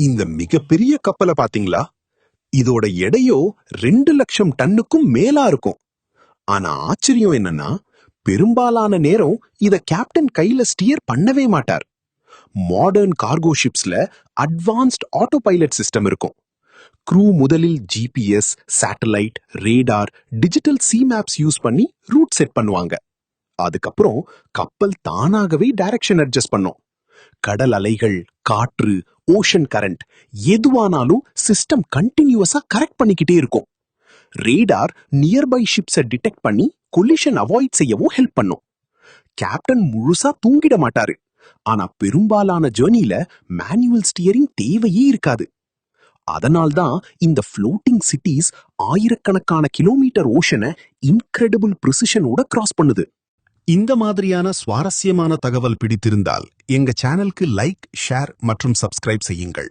இந்த மிகப்பெரிய கப்பலை பாத்தீங்களா? இதோட எடையோ 2,00,000 டன்னுக்கும் மேலா இருக்கும். ஆனா ஆச்சரியம் என்னன்னா, பெரும்பாலான நேரம் இத கேப்டன் கையில ஸ்டியர் பண்ணவே மாட்டார். மாடர்ன் கார்கோ ஷிப்ஸ்ல அட்வான்ஸ்ட் ஆட்டோ பைலட் சிஸ்டம் இருக்கும். க்ரூ முதலில் GPS, satellite, radar, digital sea maps use பண்ணி ரூட் செட் பண்ணுவாங்க. அதுக்கப்புறம் கப்பல் தானாகவே டைரக்ஷன் அட்ஜஸ்ட் பண்ணும். கடல் அலைகள், காற்று, ஓஷன் கரண்ட் எதுவானாலும் சிஸ்டம் கண்டினியூஸா கரெக்ட் பண்ணிக்கிட்டே இருக்கும். ரேடார் நியர்பை ஷிப்ஸை டிடெக்ட் பண்ணி கொலிஷன் அவாய்ட் செய்யவும் ஹெல்ப் பண்ணும். கேப்டன் முழுசா தூங்கிட மாட்டாரு. ஆனா பெரும்பாலான ஜேர்னில மேனுவல் ஸ்டியரிங் தேவையே இருக்காது. அதனால்தான் இந்த ஃப்ளோட்டிங் சிட்டிஸ் ஆயிரக்கணக்கான கிலோமீட்டர் ஓஷனை இன்கிரெடிபிள் பிரிசிஷனோட கிராஸ் பண்ணுது. இந்த மாதிரியான சுவாரஸ்யமான தகவல் பிடித்திருந்தால் எங்க சேனலுக்கு லைக், ஷேர் மற்றும் சப்ஸ்கிரைப் செய்யுங்கள்.